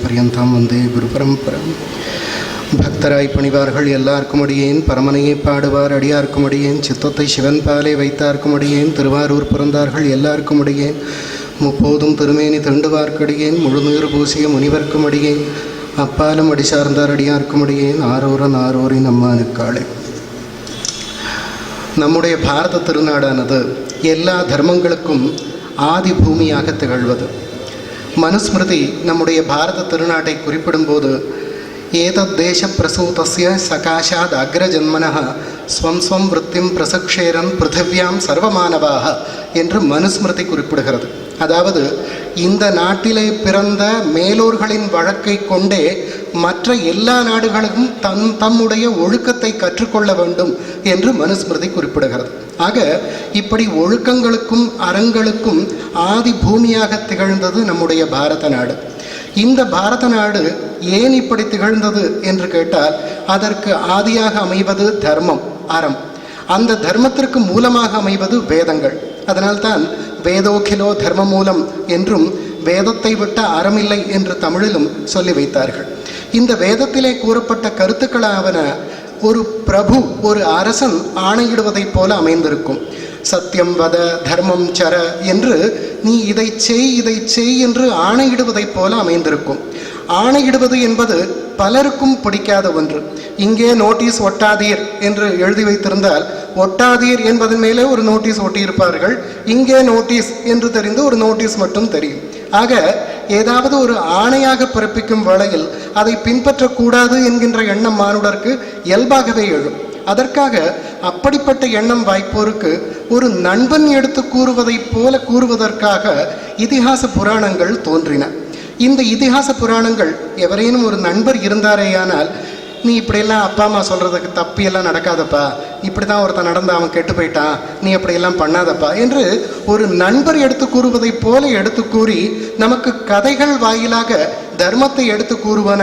பரியந்தாம் வந்தே குரு பரம்பரம். பக்தராய் பணிவார்கள் எல்லாருக்கும் அடியேன், பரமனையை பாடுவார் அடியார்க்கும் அடியேன், சித்தத்தை சிவன் பாலை வைத்தார்க்கும் அடியேன், திருவாரூர் பிறந்தார்கள் எல்லாருக்கும் அடியேன், முப்போதும் திருமேனி தண்டுவார்க்கடியேன், முழுநீர் பூசிய முனிவர்க்கும் அடியேன், அப்பாலும் அடி சார்ந்தார் அடியார்க்கும் அடியேன், ஆரோரன் ஆரோரின் அம்மானுக்காளே. நம்முடைய பாரத திருநாடானது எல்லா தர்மங்களுக்கும் ஆதி பூமியாக திகழ்வது. மனுஸ்மிருதி நம்முடைய பாரத திருநாட்டை குறிப்பிடும்போது ஏதத் தேச பிரசூதஸ்ய சகாஷாத் அக்ரஜன்மனः ஸ்வம் ஸ்வம் விருத்திம் பிரசக்ஷேரன் பிருத்திவியாம் சர்வமானவாக என்று மனுஸ்மிருதி குறிப்பிடுகிறது. அதாவது இந்த நாட்டிலே பிறந்த மேலோர்களின் வழக்கை கொண்டே மற்ற எல்லா நாடுகளுக்கும் தம்முடைய ஒழுக்கத்தை கற்றுக்கொள்ள வேண்டும் என்று மனுஸ்மிருதி குறிப்பிடுகிறது. ஆக இப்படி ஒழுக்கங்களுக்கும் அறங்களுக்கும் ஆதி பூமியாக திகழ்ந்தது நம்முடைய பாரத நாடு. இந்த பாரத நாடு ஏன் இப்படி திகழ்ந்தது என்று கேட்டால் அதற்கு ஆதியாக அமைவது தர்மம், அறம். அந்த தர்மத்திற்கு மூலமாக அமைவது வேதங்கள். அதனால்தான் வேதோகிலோ தர்ம மூலம் என்றும் வேதத்தை விட்ட அறமில்லை என்று தமிழிலும் சொல்லி வைத்தார்கள். இந்த வேதத்திலே கூறப்பட்ட கருத்துக்களாவன ஒரு பிரபு, ஒரு அரசன் ஆணையிடுவதைப் போல அமைந்திருக்கும். சத்தியம் வத தர்மம் சர என்று நீ இதை செய் என்று ஆணையிடுவதைப் போல அமைந்திருக்கும். ஆணையிடுவது என்பது பலருக்கும் பிடிக்காத ஒன்று. இங்கே நோட்டீஸ் ஒட்டாதீர் என்று எழுதி வைத்திருந்தால் ஒட்டாதீர் என்பதன் மேலே ஒரு நோட்டீஸ் ஒட்டியிருப்பார்கள். இங்கே நோட்டீஸ் என்று தெரிந்து ஒரு நோட்டீஸ் மட்டும் தெரியும். ஆக ஏதாவது ஒரு ஆணையாக பிறப்பிக்கும் வேளையில் அதை பின்பற்றக்கூடாது என்கின்ற எண்ணம் மானுடருக்கு இயல்பாகவே எழும். அதற்காக அப்படிப்பட்ட எண்ணம் வாய்ப்போருக்கு ஒரு நண்பன் எடுத்து கூறுவதைப் போல கூறுவதற்காக இதிகாச புராணங்கள் தோன்றின. இந்த இதிகாச புராணங்கள் எவரேனும் ஒரு நண்பர் இருந்தாரேயானால், நீ இப்படியெல்லாம் அப்பா அம்மா சொல்கிறதுக்கு தப்பியெல்லாம் நடக்காதப்பா, இப்படி தான் ஒருத்தன் நடந்து அவன் கெட்டு போயிட்டான், நீ அப்படியெல்லாம் பண்ணாதப்பா என்று ஒரு நண்பர் எடுத்து கூறுவதைப் போல எடுத்து கூறி நமக்கு கதைகள் வாயிலாக தர்மத்தை எடுத்து கூறுவன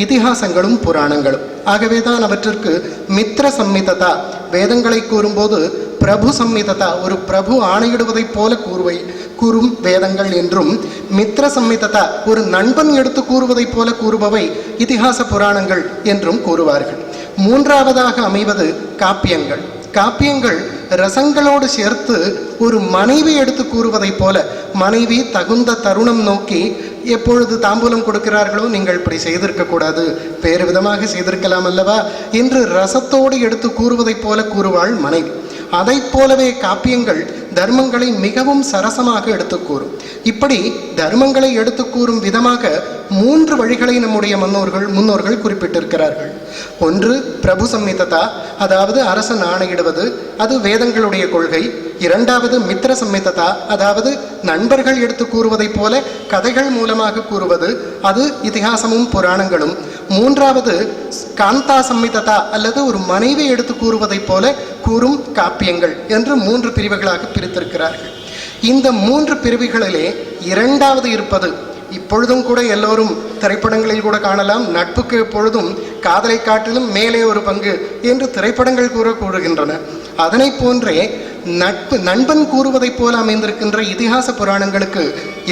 இதிகாசங்களும் புராணங்களும். ஆகவே தான் அவற்றிற்கு மித்ர சம்மிததா, வேதங்களை கூறும்போது பிரபு சம்மிததா, ஒரு பிரபு ஆணையிடுவதைப் போல கூறும் வேதங்கள் என்றும், மித்ர சம்மிததா, ஒரு நண்பன் எடுத்து கூறுவதைப் போல கூறுபவை இதிகாச புராணங்கள் என்றும் கூறுவார்கள். மூன்றாவதாக அமைவது காப்பியங்கள். காப்பியங்கள் ரசங்களோடு சேர்த்து ஒரு மனைவி எடுத்து கூறுவதைப் போல, மனைவி தகுந்த தருணம் நோக்கி எப்பொழுது தாம்பூலம் கொடுக்கிறார்களோ நீங்கள் இப்படி செய்திருக்கக்கூடாது, வேறு விதமாக செய்திருக்கலாம் அல்லவா என்று ரசத்தோடு எடுத்து கூறுவதைப் போல கூறுவாள் மனைவி. அதை போலவே காப்பியங்கள் தர்மங்களை மிகவும் சரசமாக எடுத்து கூறும். இப்படி தர்மங்களை எடுத்து கூறும் விதமாக 3 வழிகளை நம்முடைய முன்னோர்கள் குறிப்பிட்டிருக்கிறார்கள். ஒன்று பிரபு சம்மிததா, அதாவது அரசன் ஆணையிடுவது, அது வேதங்களுடைய கொள்கை. இரண்டாவது மித்ர சம்மிததா, அதாவது நண்பர்கள் எடுத்து கூறுவதைப் போல கதைகள் மூலமாக கூறுவது, அது இதிகாசமும் புராணங்களும். மூன்றாவது காந்தா சம்மிததா, அல்லது ஒரு மனைவி எடுத்து கூறுவதைப் போல கூறும் காப்பியங்கள் என்று 3 பிரிவுகளாக பிரித்திருக்கிறார்கள். இந்த 3 பிரிவுகளிலே இரண்டாவது இருப்பது இப்பொழுதும் கூட எல்லோரும் திரைப்படங்களில் கூட காணலாம். நட்புக்கு எப்பொழுதும் காதலை காட்டிலும் மேலே ஒரு பங்கு என்று திரைப்படங்கள் கூறுகின்றன. அதனை போன்றே நண்பன் கூறுவதைப் போல அமைந்திருக்கின்ற இதிகாச புராணங்களுக்கு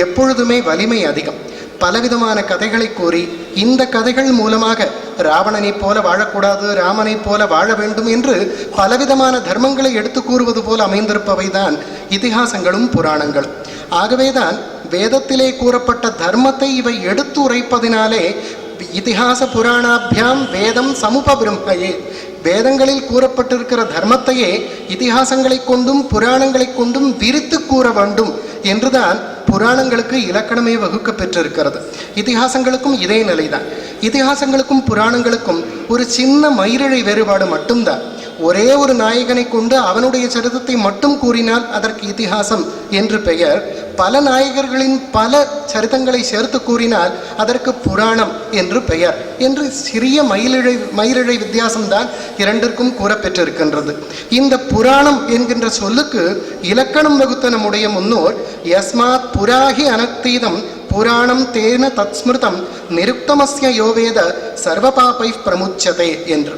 எப்பொழுதுமே வலிமை அதிகம். பலவிதமான கதைகளை கூறி இந்த கதைகள் மூலமாக ராவணனை போல வாழக்கூடாது, ராமனை போல வாழ வேண்டும் என்று பலவிதமான தர்மங்களை எடுத்து கூறுவது போல அமைந்திருப்பவை தான் இதிகாசங்களும் புராணங்களும். ஆகவேதான் வேதத்திலே கூறப்பட்ட தர்மத்தை இவை எடுத்து உரைப்பதினாலே இதிகாச புராணாபியாம் வேதம் சமுபபிரம்மையே, வேதங்களில் கூறப்பட்டிருக்கிற தர்மத்தையே இதிகாசங்களை கொண்டும் புராணங்களை கொண்டும் விரித்து கூற வேண்டும் என்றுதான் புராணங்களுக்கு இலக்கணமே வகுக்க பெற்றிருக்கிறது. இதிகாசங்களுக்கும் இதே நிலைதான். இதிகாசங்களுக்கும் புராணங்களுக்கும் ஒரு சின்ன மயிரிழை வேறுபாடு மட்டும்தான். ஒரே ஒரு நாயகனை கொண்டு அவனுடைய சரிதத்தை மட்டும் கூறினால் அதற்கு இதிகாசம் என்று பெயர். பல நாயகர்களின் பல சரிதங்களை சேர்த்து கூறினால் அதற்கு புராணம் என்று பெயர் என்று சிறிய மயிரிழை வித்தியாசம்தான் இரண்டிற்கும் கூறப்பெற்றிருக்கின்றது. இந்த புராணம் என்கின்ற சொல்லுக்கு இலக்கணம் வகுத்த நம்முடைய முன்னோர் யஸ்மாத் புராகி அனக்தீதம் புராணம் தேன தத்ஸ்மிருதம் நிருக்தமஸ்ய யோவேத சர்வபாபை பிரமுச்சதே என்று.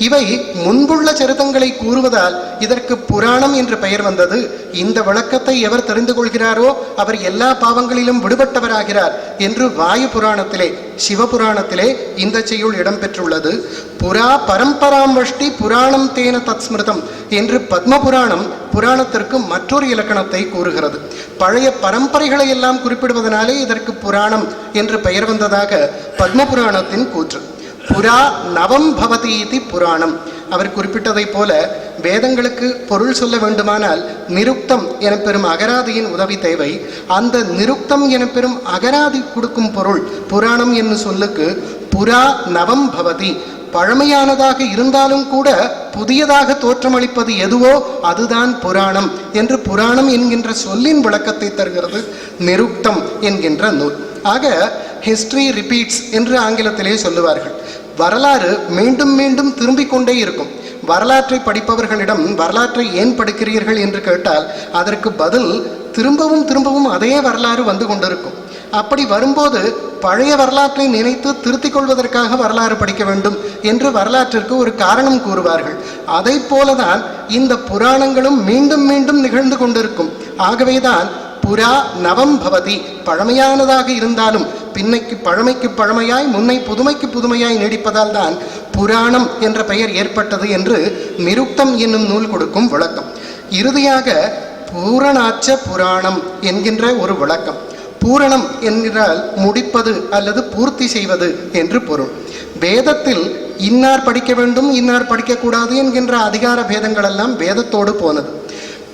இவை முன்புள்ள சரிதங்களை கூறுவதால் இதற்கு புராணம் என்று பெயர் வந்தது. இந்த விளக்கத்தை எவர் தெரிந்து கொள்கிறாரோ அவர் எல்லா பாவங்களிலும் விடுபட்டவராகிறார் என்று வாயு புராணத்திலே, சிவபுராணத்திலே இந்த செய்யுள் இடம்பெற்றுள்ளது. புரா பரம்பராம் வஷ்டி புராணம் தேன தத்ஸ்மிருதம் என்று பத்ம புராணத்திற்கு மற்றொரு இலக்கணத்தை கூறுகிறது. பழைய பரம்பரைகளை எல்லாம் குறிப்பிடுவதனாலே இதற்கு புராணம் என்று பெயர் வந்ததாக பத்ம புராணத்தின் கூற்று. புரா நவம் பவதி இதி புராணம். அவர் குறிப்பிட்டதை போல வேதங்களுக்கு பொருள் சொல்ல வேண்டுமானால் நிருக்தம் எனப்பெறும் அகராதியின் உதவி தேவை. அந்த நிருக்தம் எனப்பெறும் அகராதி கொடுக்கும் பொருள் புராணம் என்னும் சொல்லுக்கு புரா நவம் பவதி, பழமையானதாக இருந்தாலும் கூட புதியதாக தோற்றமளிப்பது எதுவோ அதுதான் புராணம் என்று புராணம் என்கின்ற சொல்லின் விளக்கத்தை தருகிறது நிருக்தம் என்கின்ற நூல். ஆக ஹிஸ்டரி ரிப்பீட்ஸ் என்று ஆங்கிலத்திலே சொல்லுவார்கள். வரலாறு மீண்டும் மீண்டும் திரும்பிக் கொண்டே இருக்கும். வரலாற்றை படிப்பவர்களிடம் வரலாற்றை ஏன் படிக்கிறீர்கள் என்று கேட்டால் அதற்கு பதில் திரும்பவும் திரும்பவும் அதே வரலாறு வந்து கொண்டிருக்கும். அப்படி வரும்போது பழைய வரலாற்றை நினைத்து திருத்திக் கொள்வதற்காக வரலாறு படிக்க வேண்டும் என்று வரலாற்றிற்கு ஒரு காரணம் கூறுவார்கள். அதை போலதான் இந்த புராணங்களும் மீண்டும் மீண்டும் நிகழ்ந்து கொண்டிருக்கும். ஆகவேதான் புரா நவம் பவதி, பழமையானதாக இருந்தாலும் பழமைக்கு பழமையாய் முன்னை புதுமைக்கு புதுமையாய் நீடிப்பதால் தான் புராணம் என்ற பெயர் ஏற்பட்டது என்று நிருக்தம் என்னும் நூல் கொடுக்கும் விளக்கம். இறுதியாக பூரணாச்ச புராணம் என்கின்ற ஒரு விளக்கம். பூரணம் என்கிறால் முடிப்பது அல்லது பூர்த்தி செய்வது என்று பொருள். வேதத்தில் இன்னார் படிக்க வேண்டும் இன்னார் படிக்கக்கூடாது என்கின்ற அதிகார பேதங்கள் எல்லாம் வேதத்தோடு போனது.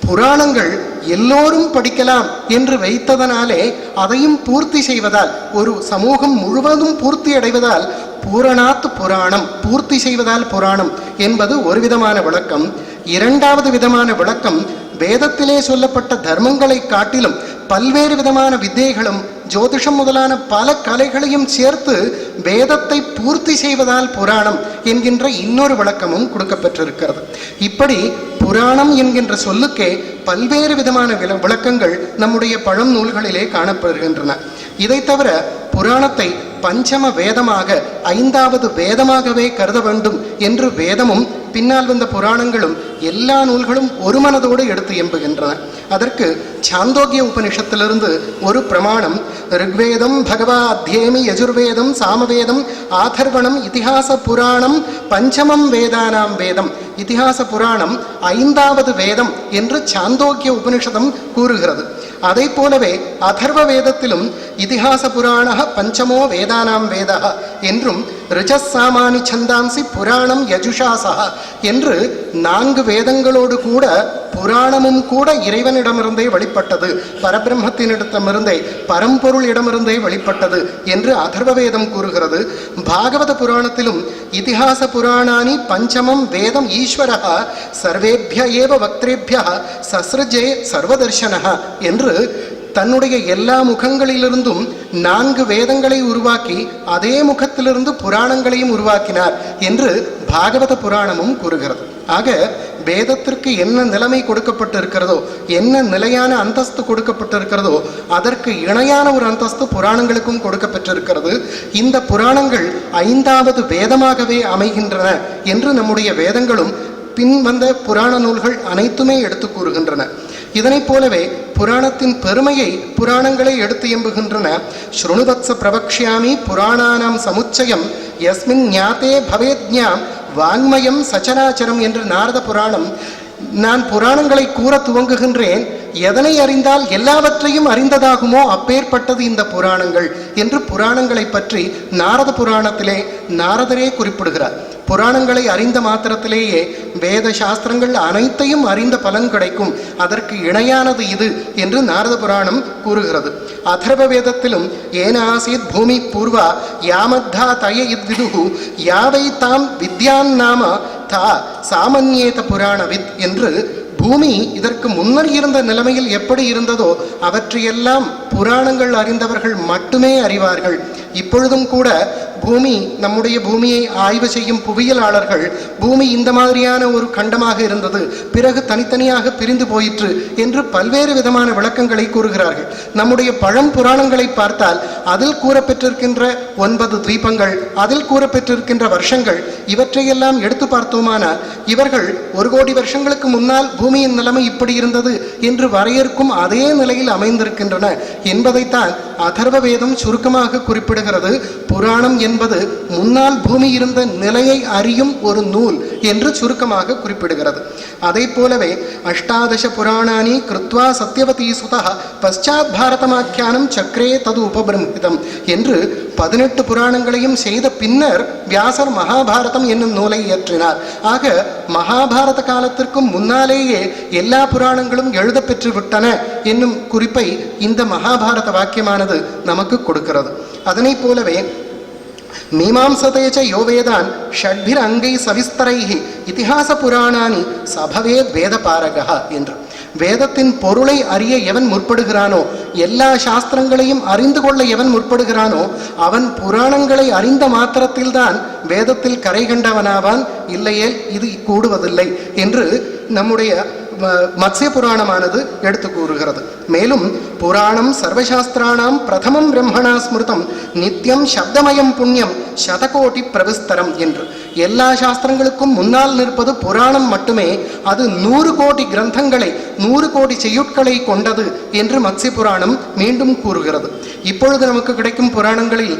புராணங்கள் எல்லோரும் படிக்கலாம் என்று வைத்ததனாலே அதையும் பூர்த்தி செய்வதால், ஒரு சமூகம் முழுவதும் பூர்த்தி அடைவதால் பூரணாத் புராணம், பூர்த்தி செய்வதால் புராணம் என்பது ஒரு விதமான விளக்கம். இரண்டாவது விதமான விளக்கம், வேதத்திலே சொல்லப்பட்ட தர்மங்களை காட்டிலும் பல்வேறு விதமான வித்தைகளும் ஜோதிஷம் முதலான பல கலைகளையும் சேர்த்து வேதத்தை பூர்த்தி செய்வதால் புராணம் என்கின்ற இன்னொரு விளக்கமும் கொடுக்கப்பட்டிருக்கிறது. இப்படி புராணம் என்கின்ற சொல்லுக்கே பல்வேறு விதமான விளக்கங்கள் நம்முடைய பழம் நூல்களிலே காணப்படுகின்றன. இதை தவிர புராணத்தை பஞ்சம வேதமாக, ஐந்தாவது வேதமாகவே கருத வேண்டும் என்று வேதமும் பின்னால் வந்த புராணங்களும் எல்லா நூல்களும் ஒரு மனதோடு எடுத்து எம்புகின்றன. அதற்கு சாந்தோக்கிய உபனிஷத்திலிருந்து ஒரு பிரமாணம், ரிக்வேதம் பகவா அத்தியேமி யஜுர்வேதம் சாமவேதம் ஆதர்வணம் இதிகாச புராணம் பஞ்சமம் வேதானாம் வேதம். இதிகாச புராணம் ஐந்தாவது வேதம் என்று சாந்தோக்கிய உபனிஷதம் கூறுகிறது. அதை போலவே அதர்வ வேதத்திலும் இதிகாச புராண பஞ்சமோ வேதானாம் வேதா என்றும் ரிஜசாமானி சந்தாம்சி புராணம் யஜுஷாசா என்று 4 வேதங்களோடு கூட புராணமும் கூட இறைவனிடமிருந்தே வெளிப்பட்டது, பரபிரம்மத்தினிடமிருந்தே, பரம்பொருள் இடமிருந்தே வெளிப்பட்டது என்று அதர்வ வேதம் கூறுகிறது. பாகவத புராணத்திலும் இதிகாச புராணானி பஞ்சமம் வேதம் ஈஸ்வரஹ சர்வேபிய ஏவ வக்திரேபிய சஸ்ருஜே சர்வதர்ஷனஹ என்று தன்னுடைய எல்லா முகங்களிலிருந்தும் 4 வேதங்களை உருவாக்கி அதே முகத்திலிருந்து புராணங்களையும் உருவாக்கினார் என்று பாகவத புராணமும் கூறுகிறது. ஆக வேதத்திற்கு என்ன நிலைமை கொடுக்கப்பட்டிருக்கிறதோ, என்ன நிலையான அந்தஸ்து கொடுக்கப்பட்டிருக்கிறதோ அதற்கு இணையான ஒரு அந்தஸ்து புராணங்களுக்கும் கொடுக்கப்பட்டிருக்கிறது. இந்த புராணங்கள் 5வது வேதமாகவே அமைகின்றன என்று நம்முடைய வேதங்களும் பின் வந்த புராண நூல்கள் அனைத்துமே எடுத்து கூறுகின்றன. இதனைப் போலவே புராணத்தின் பெருமையை புராணங்களை எடுத்து எம்புகின்றன. ஸ்ருணுவத்ச பிரபக்ஷ்யாமி புராணானாம் சமுச்சயம் யஸ்மின் ஞாத்தே பவேத்ஞாம் வாங்மயம் சச்சராச்சரம் என்று நாரத புராணம், நான் புராணங்களை கூற துவங்குகின்றேன், எதனை அறிந்தால் எல்லாவற்றையும் அறிந்ததாகுமோ அப்பேற்பட்டது இந்த புராணங்கள் என்று புராணங்களை பற்றி நாரத புராணத்திலே நாரதரே குறிப்பிடுகிறார். புராணங்களை அறிந்த மாத்திரத்திலேயே வேத சாஸ்திரங்கள் அனைத்தையும் அறிந்த பலன் கிடைக்கும், அதற்கு இணையானது இது என்று நாரத புராணம் கூறுகிறது. அதர்வ வேதத்திலும் ஏன ஆசீத் பூமி பூர்வா யாமத்தா தய இத்விதுஹு யாவை தாம் வித்யான் நாம தா சாமன்யேத புராணவித் என்று பூமி இதற்கு முன்னர் இருந்த நிலைமையில் எப்படி இருந்ததோ அவற்றையெல்லாம் புராணங்கள் அறிந்தவர்கள் மட்டுமே அறிவார்கள். இப்பொழுதும் கூட நம்முடைய பூமியை ஆய்வு செய்யும் புவியியலாளர்கள் பூமி இந்த மாதிரியான ஒரு கண்டமாக இருந்தது, பிறகு தனித்தனியாக பிரிந்து போயிற்று என்று பல்வேறு விதமான விளக்கங்களை கூறுகிறார்கள். நம்முடைய பழம்புராணங்களை பார்த்தால் அதில் கூறப்பெற்றிருக்கின்ற 9 தீபங்கள், அதில் கூறப்பெற்றிருக்கின்ற வருஷங்கள், இவற்றையெல்லாம் எடுத்து பார்த்தோமானால் இவர்கள் 1 கோடி வருஷங்களுக்கு முன்னால் பூமியின் நிலைமை இப்படி இருந்தது என்று வரையறுக்கும் அதே நிலையில் அமைந்திருக்கின்றன என்பதைத்தான் அதர்வ வேதம் சுருக்கமாக குறிப்பிடுகிறது. புராணம் என்பது முன்னால் பூமி இருந்த நிலையை அறியும் ஒரு நூல் என்று சுருக்கமாக குறிப்பிடுகிறது. அதை போலவே அஷ்டாதச புராணானி கிருத்வா சத்யவதி சுதா பశ్చాத் பாரதமாக்கியானம் சக்கரே தது உபபிரம்ஹிதம் என்று 18 புராணங்களையும் செய்த பின்னர் வியாசர் மகாபாரதம் என்னும் நூலை இயற்றினார். ஆக மகாபாரத காலத்திற்கும் முன்னாலேயே எல்லா புராணங்களும் எழுதப்பெற்று விட்டன என்னும் குறிப்பை இந்த மகாபாரத வாக்கியமானது நமக்கு கொடுக்கிறது. அதனை போலவே மீமாம்சதேச்ச யோ வேதான் ஷட்பிர் அங்கை சவிஸ்தரைஹி இதிஹாச புராணானி சபவேத் வேதபாரகா என்று வேதத்தின் பொருளை அறிய எவன் முற்படுகிறானோ, எல்லா சாஸ்திரங்களையும் அறிந்து கொள்ள எவன் முற்படுகிறானோ அவன் புராணங்களை அறிந்த மாத்திரத்தில்தான் வேதத்தில் கரை கண்டவனாவான், இல்லையேல் இது கூடுவதில்லை என்று நம்முடைய மத்ஸ்ய புராணமானது எடுத்து கூறுகிறது. மேலும் புராணம் சர்வசாஸ்திராணாம் பிரதமம் பிரம்மணா ஸ்மிருதம் நித்தியம் சப்தமயம் புண்ணியம் சதகோட்டி பிரவிஸ்தரம் என்று எல்லா சாஸ்திரங்களுக்கும் முன்னால் நிற்பது புராணம் மட்டுமே. அது 100 கோடி கிரந்தங்களை 100 கோடி செய்யுட்களை கொண்டது என்று மத்ஸ்ய புராணம் மீண்டும் கூறுகிறது. இப்பொழுது நமக்கு கிடைக்கும் புராணங்களில்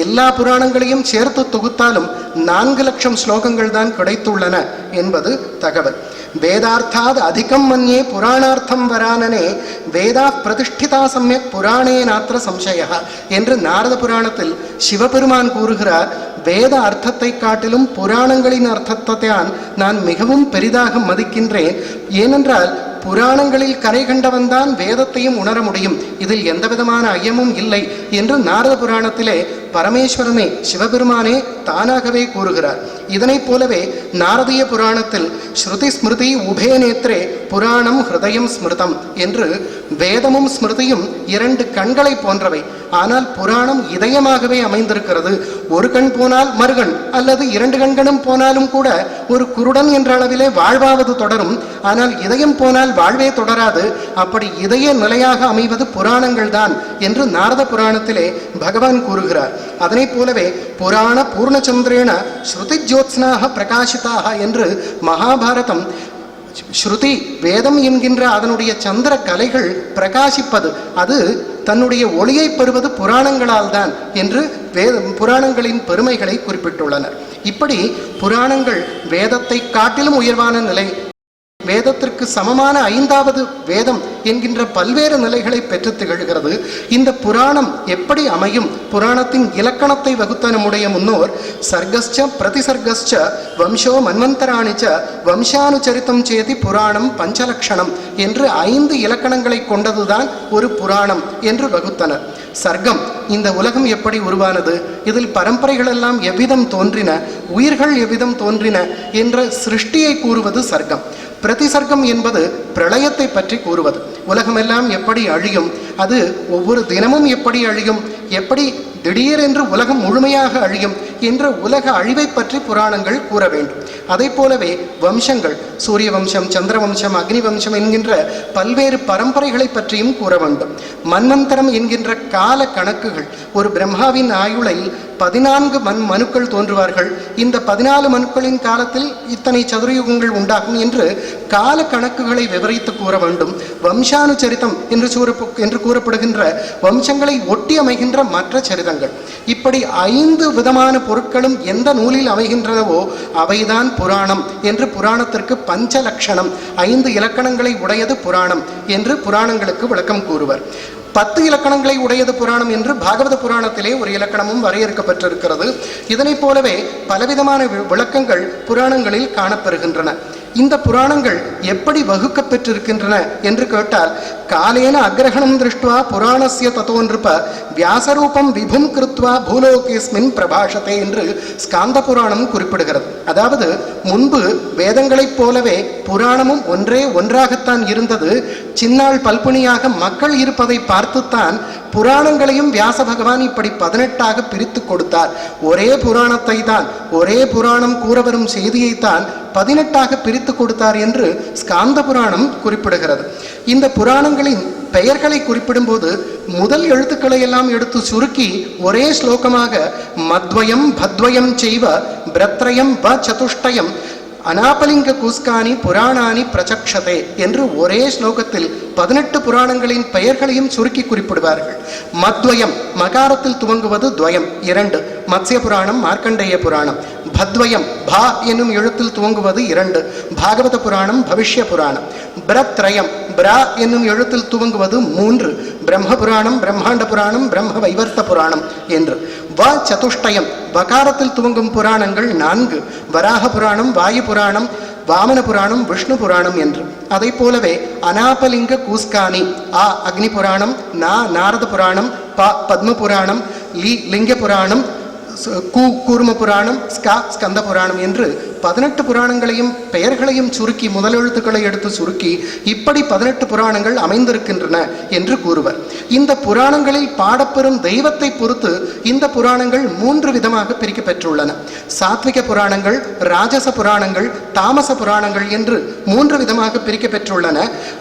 எல்லா புராணங்களையும் சேர்த்து தொகுத்தாலும் 4 லட்சம் ஸ்லோகங்கள் தான் கிடைத்துள்ளன என்பது தகவல். வேதார்த்தாத் அதிகம் மன்யே புராணார்த்தம் வரானனே வேதா பிரதிஷ்டிதா சமயக் புராணே நாத்திர சம்சய என்று நாரத புராணத்தில் சிவபெருமான் கூறுகிறார். வேத அர்த்தத்தை காட்டிலும் புராணங்களின் அர்த்தத்தை நான் மிகவும் பெரிதாக மதிக்கின்றேன். ஏனென்றால் புராணங்களில் கரை கண்டவன்தான் வேதத்தையும் உணர முடியும், இதில் எந்த விதமான ஐயமும் இல்லை என்று நாரத புராணத்திலே பரமேஸ்வரனே சிவபெருமானே தானாகவே கூறுகிறார். இதனைப் போலவே நாரதிய புராணத்தில் ஸ்ருதி ஸ்மிருதி உபே நேத்ரே புராணம் ஹிருதயம் ஸ்மிருதம் என்று வேதமும் ஸ்மிருதியும் 2 கண்களை போன்றவை, ஆனால் புராணம் இதயமாகவே அமைந்திருக்கிறது. ஒரு கண் போனால் மறுகண் அல்லது 2 கண்களும் போனாலும் கூட ஒரு குருடன் என்ற அளவிலே வாழ்வாவது தொடரும், ஆனால் இதயம் போனால் வாழ்வே தொடராது. அப்படி இதய நிலையாக அமைவது புராணங்கள் தான் என்று நாரத புராணத்திலே பகவான் கூறுகிறார். அதனை போலவே புராண பூர்ணச்சந்திரேன ஸ்ருதி ஜோத்ஸ்னாக பிரகாசிதாக என்று மகாபாரதம் ஸ்ருதி வேதம் என்கின்ற அதனுடைய சந்திர கலைகள் பிரகாசிப்பது, அது தன்னுடைய ஒளியை பெறுவது புராணங்களால் தான் என்று புராணங்களின் பெருமைகளை குறிப்பிட்டுள்ளனர். இப்படி புராணங்கள் வேதத்தை காட்டிலும் உயர்வான நிலை, வேதத்திற்கு சமமான 5வது வேதம் என்கின்ற பல்வேறு நிலைகளை பெற்று திகழ்கிறது. இந்த புராணம் எப்படி அமையும்? புராணத்தின் இலக்கணத்தை வகுத்த நம்முடைய முன்னோர் சர்கஸ்ச பிரதிசர்கஸ்ச வம்சோ மன்வந்தராணிச்ச வம்சானுச்சரித்தம் சேதி புராணம் பஞ்சலக்ஷணம் என்று 5 இலக்கணங்களை கொண்டதுதான் ஒரு புராணம் என்று வகுத்தனர். சர்க்கம், இந்த உலகம் எப்படி உருவானது, இதில் பரம்பரைகள் எல்லாம் எவ்விதம் தோன்றின, உயிர்கள் எவ்விதம் தோன்றின என்ற சிருஷ்டியை கூறுவது சர்க்கம். பிரதிசர்க்கம் என்பது பிரளயத்தை பற்றி கூறுவது. உலகமெல்லாம் எப்படி அழியும், அது ஒவ்வொரு தினமும் எப்படி அழியும், எப்படி திடீரென்று உலகம் முழுமையாக அழியும் என்ற உலக அழிவை பற்றி புராணங்கள் கூற வேண்டும். அதை போலவே வம்சங்கள், சூரிய வம்சம், சந்திர வம்சம், அக்னி வம்சம் என்கின்ற பல்வேறு பரம்பரைகளை பற்றியும் கூற வேண்டும். மன்வந்தரம் என்கின்ற கால கணக்குகள், ஒரு பிரம்மாவின் ஆயுளில் 14 மனுக்கள் தோன்றுவார்கள், இந்த 14 மனுக்களின் காலத்தில் இத்தனை சதுரயுகங்கள் உண்டாகும் என்று கால கணக்குகளை விவரித்து கூற வேண்டும். வம்சானுச்சரித்தம் என்று கூறப்படுகின்ற வம்சங்களை ஒட்டி அமைகின்ற மற்ற சரிதங்கள், இப்படி 5 விதமான பொருட்களும் எந்த நூலில் அமைகின்றனவோ அவைதான் புராணம் என்று புராணத்திற்கு பஞ்சலக்ஷணம் 5 இலக்கணங்களை உடையது புராணம் என்று புராணங்களுக்கு விளக்கம் கூறுவர். 10 இலக்கணங்களை உடையது புராணம் என்று பாகவத புராணத்திலே ஒரு இலக்கணமும் வரையறுக்கப்பட்டிருக்கிறது. இதனைப் போலவே பலவிதமான விளக்கங்கள் புராணங்களில் காணப்பெறுகின்றன. இந்த புராணங்கள் எப்படி வகுக்கப்பெற்றிருக்கின்றன என்று கேட்டால், காலேன அக்ரஹணம் திருஷ்டுவா புராணஸ்ய ததோ நிருப வியாசரூபம் விபும் கிருத்வா பூலோகேஸ்மின் பிரபாஷத்தை என்று ஸ்காந்த புராணம் குறிப்பிடுகிறது. அதாவது முன்பு வேதங்களைப் போலவே புராணமும் ஒன்றே ஒன்றாகத்தான் இருந்தது. சின்னாள் பல்புனியாக மக்கள் இருப்பதை பார்த்துத்தான் புராணங்களையும் வியாச பகவான் இப்படி 18ஆக பிரித்து கொடுத்தார். ஒரே புராணத்தை தான், ஒரே புராணம் கூற வரும் செய்தியைத்தான் 18ஆக பிரித்து கொடுத்தார் என்று ஸ்காந்த புராணம் குறிப்பிடுகிறது. இந்த புராணங்களின் பெயர்களை குறிப்பிடும்போது முதல் எழுத்துக்களை எல்லாம் எடுத்து சுருக்கி ஒரே ஸ்லோகமாக மத்வயம் பத்வயம் செய்வ பிரத்ரயம் வ சதுஷ்டயம் அனாபலிங்க கூஸ்கானி புராணானி பிரச்சக்ஷதே என்று ஒரே ஸ்லோகத்தில் 18 புராணங்களின் பெயர்களையும் சுருக்கி குறிப்பிடுவார்கள். மத்வயம் மகாரத்தில் துவங்குவது துவயம் 2, மத்ஸ்ய புராணம் மார்க்கண்டேய புராணம். பத்வயம் பா என்னும் எழுத்தில் துவங்குவது 2, பாகவத புராணம் பவிஷ்ய புராணம். பிரத்ரயம் பிரா என்னும் எழுத்தில் துவங்குவது 3, பிரம்ம புராணம் பிரம்மாண்ட புராணம் பிரம்ம வைவர்த்த புராணம் என்று. வ சதுஷ்டயம் வகாரத்தில் துவங்கும் புராணங்கள் 4, வராக புராணம் வாயு புராணம் வாமன புராணம் விஷ்ணு புராணம் என்று. அதை போலவே அனாபலிங்க கூஸ்கானி ஆ அக்னி புராணம், நா நாரத புராணம், ப பத்ம புராணம், லிங்க புராணம், கூர்ம புராணம், ஸ்கந்த புராணம் என்று 18 புராணங்களையும் பெயர்களையும் சுருக்கி முதல் எழுத்துக்களை எடுத்து சுருக்கி இப்படி 18 புராணங்கள் அமைந்திருக்கின்றன என்று கூறுவர். இந்த புராணங்களில் பாடப்பெறும் தெய்வத்தை பொறுத்து இந்த புராணங்கள் 3 விதமாக பிரிக்கப்பெற்றுள்ளன. சாத்விக புராணங்கள், ராஜச புராணங்கள், தாமச புராணங்கள் என்று 3 விதமாக பிரிக்கப்பெற்றுள்ளன.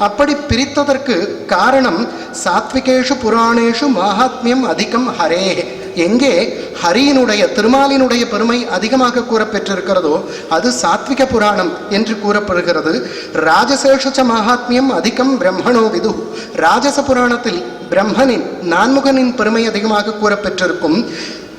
அப்படி பிரித்ததற்கு காரணம் சாத்விகேஷு புராணேஷு மாஹாத்மியம் அதிகம் ஹரே, எங்கே ஹரியினுடைய திருமாலினுடைய பெருமை அதிகமாக கூறப்பெற்றிருக்கிறதோ அது சாத்விக புராணம் என்று கூறப்படுகிறது. ராஜசேஷ மகாத்மியம் அதிகம் பிரம்மணோ விது, ராஜச புராணத்தில் பிரம்மனின் நான்முகனின் பெருமை அதிகமாக கூறப்பெற்றிருக்கும்.